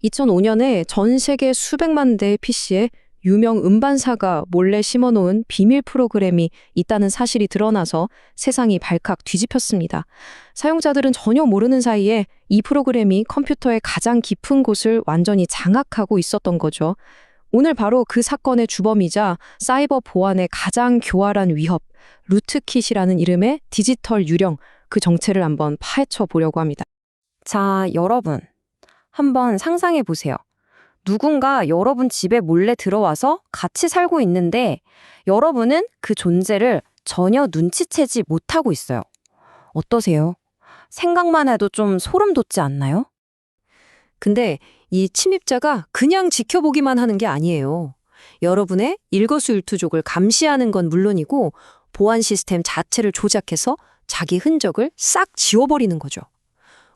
2005년에 전 세계 수백만 대의 PC에 유명 음반사가 몰래 심어놓은 비밀 프로그램이 있다는 사실이 드러나서 세상이 발칵 뒤집혔습니다. 사용자들은 전혀 모르는 사이에 이 프로그램이 컴퓨터의 가장 깊은 곳을 완전히 장악하고 있었던 거죠. 오늘 바로 그 사건의 주범이자 사이버 보안의 가장 교활한 위협, 루트킷이라는 이름의 디지털 유령, 그 정체를 한번 파헤쳐 보려고 합니다. 자, 여러분. 한번 상상해 보세요. 누군가 여러분 집에 몰래 들어와서 같이 살고 있는데 여러분은 그 존재를 전혀 눈치채지 못하고 있어요. 어떠세요? 생각만 해도 좀 소름 돋지 않나요? 근데 이 침입자가 그냥 지켜보기만 하는 게 아니에요. 여러분의 일거수일투족을 감시하는 건 물론이고 보안 시스템 자체를 조작해서 자기 흔적을 싹 지워버리는 거죠.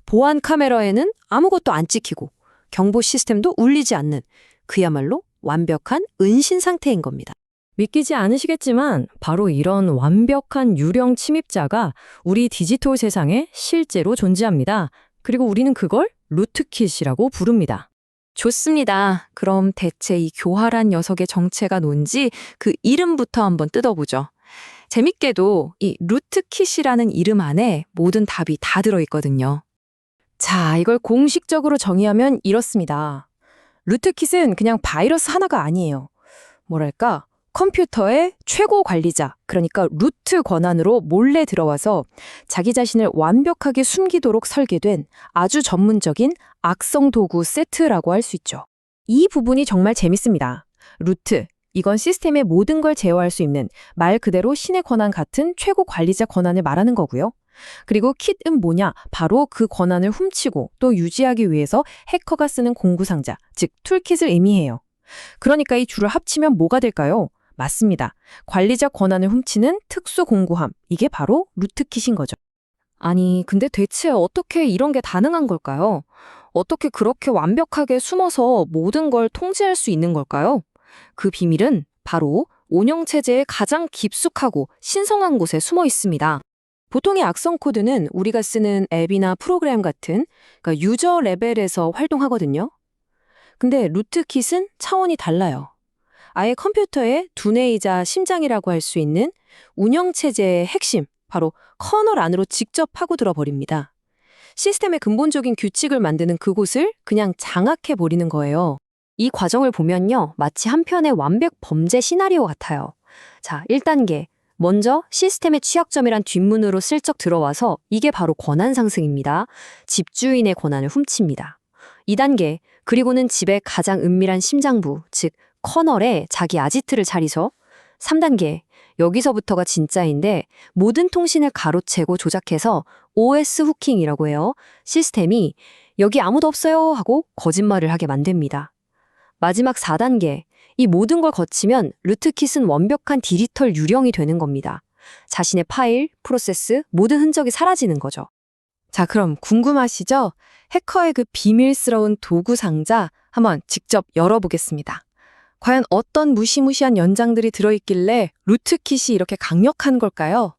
보안 카메라에는 아무것도 안 찍히고 경보 시스템도 울리지 않는 그야말로 완벽한 은신 상태인 겁니다. 믿기지 않으시겠지만 바로 이런 완벽한 유령 침입자가 우리 디지털 세상에 실제로 존재합니다. 그리고 우리는 그걸 루트킷이라고 부릅니다. 좋습니다. 그럼 대체 이 교활한 녀석의 정체가 뭔지 그 이름부터 한번 뜯어보죠. 재밌게도 이 루트킷이라는 이름 안에 모든 답이 다 들어있거든요. 자, 이걸 공식적으로 정의하면 이렇습니다. 루트킷은 그냥 바이러스 하나가 아니에요. 뭐랄까, 컴퓨터의 최고 관리자, 그러니까 루트 권한으로 몰래 들어와서 자기 자신을 완벽하게 숨기도록 설계된 아주 전문적인 악성 도구 세트라고 할 수 있죠. 이 부분이 정말 재밌습니다. 루트, 이건 시스템의 모든 걸 제어할 수 있는 말 그대로 신의 권한 같은 최고 관리자 권한을 말하는 거고요. 그리고 킷은 뭐냐? 바로 그 권한을 훔치고 또 유지하기 위해서 해커가 쓰는 공구상자, 즉 툴킷을 의미해요. 그러니까 이 줄을 합치면 뭐가 될까요? 맞습니다. 관리자 권한을 훔치는 특수 공구함, 이게 바로 루트킷인 거죠. 아니, 근데 대체 어떻게 이런 게 가능한 걸까요? 어떻게 그렇게 완벽하게 숨어서 모든 걸 통제할 수 있는 걸까요? 그 비밀은 바로 운영체제의 가장 깊숙하고 신성한 곳에 숨어 있습니다. 보통의 악성 코드는 우리가 쓰는 앱이나 프로그램 같은 그러니까 유저 레벨에서 활동하거든요. 근데 루트킷은 차원이 달라요. 아예 컴퓨터의 두뇌이자 심장이라고 할 수 있는 운영체제의 핵심, 바로 커널 안으로 직접 파고들어 버립니다. 시스템의 근본적인 규칙을 만드는 그곳을 그냥 장악해버리는 거예요. 이 과정을 보면요, 마치 한 편의 완벽 범죄 시나리오 같아요. 자, 1단계. 먼저 시스템의 취약점이란 뒷문으로 슬쩍 들어와서 이게 바로 권한 상승입니다. 집주인의 권한을 훔칩니다. 2단계, 그리고는 집의 가장 은밀한 심장부, 즉 커널에 자기 아지트를 차리죠. 3단계, 여기서부터가 진짜인데 모든 통신을 가로채고 조작해서 OS 후킹이라고 해요. 시스템이 여기 아무도 없어요 하고 거짓말을 하게 만듭니다. 마지막 4단계, 이 모든 걸 거치면 루트킷은 완벽한 디지털 유령이 되는 겁니다. 자신의 파일, 프로세스, 모든 흔적이 사라지는 거죠. 자, 그럼 궁금하시죠? 해커의 그 비밀스러운 도구 상자 한번 직접 열어보겠습니다. 과연 어떤 무시무시한 연장들이 들어있길래 루트킷이 이렇게 강력한 걸까요?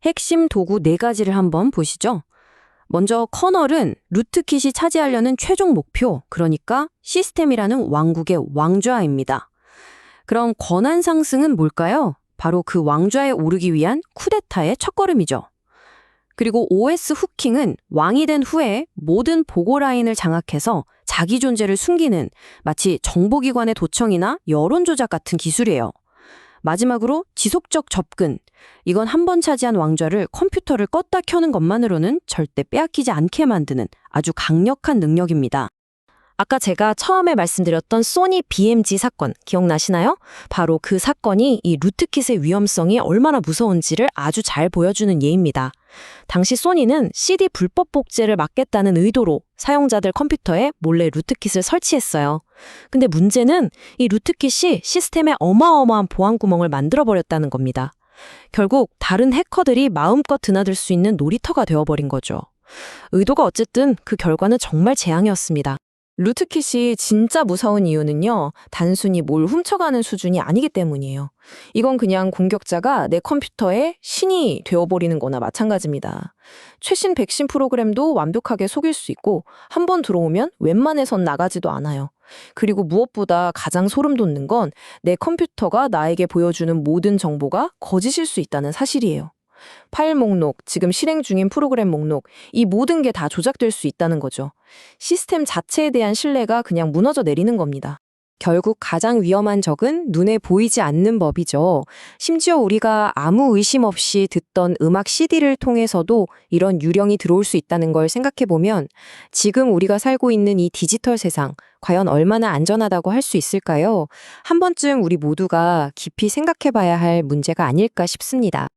핵심 도구 4가지를 한번 보시죠. 먼저 커널은 루트킷이 차지하려는 최종 목표, 그러니까 시스템이라는 왕국의 왕좌입니다. 그럼 권한 상승은 뭘까요? 바로 그 왕좌에 오르기 위한 쿠데타의 첫걸음이죠. 그리고 OS 후킹은 왕이 된 후에 모든 보고 라인을 장악해서 자기 존재를 숨기는 마치 정보기관의 도청이나 여론 조작 같은 기술이에요. 마지막으로 지속적 접근. 이건 한 번 차지한 왕좌를 컴퓨터를 껐다 켜는 것만으로는 절대 빼앗기지 않게 만드는 아주 강력한 능력입니다. 아까 제가 처음에 말씀드렸던 소니 BMG 사건 기억나시나요? 바로 그 사건이 이 루트킷의 위험성이 얼마나 무서운지를 아주 잘 보여주는 예입니다. 당시 소니는 CD 불법 복제를 막겠다는 의도로 사용자들 컴퓨터에 몰래 루트킷을 설치했어요. 근데 문제는 이 루트킷이 시스템에 어마어마한 보안 구멍을 만들어버렸다는 겁니다. 결국 다른 해커들이 마음껏 드나들 수 있는 놀이터가 되어버린 거죠. 의도가 어쨌든 그 결과는 정말 재앙이었습니다. 루트킷이 진짜 무서운 이유는요, 단순히 뭘 훔쳐가는 수준이 아니기 때문이에요. 이건 그냥 공격자가 내 컴퓨터에 신이 되어버리는 거나 마찬가지입니다. 최신 백신 프로그램도 완벽하게 속일 수 있고, 한 번 들어오면 웬만해선 나가지도 않아요. 그리고 무엇보다 가장 소름 돋는 건 내 컴퓨터가 나에게 보여주는 모든 정보가 거짓일 수 있다는 사실이에요. 파일 목록, 지금 실행 중인 프로그램 목록, 이 모든 게 다 조작될 수 있다는 거죠. 시스템 자체에 대한 신뢰가 그냥 무너져 내리는 겁니다. 결국 가장 위험한 적은 눈에 보이지 않는 법이죠. 심지어 우리가 아무 의심 없이 듣던 음악 CD를 통해서도 이런 유령이 들어올 수 있다는 걸 생각해보면 지금 우리가 살고 있는 이 디지털 세상, 과연 얼마나 안전하다고 할 수 있을까요? 한 번쯤 우리 모두가 깊이 생각해봐야 할 문제가 아닐까 싶습니다.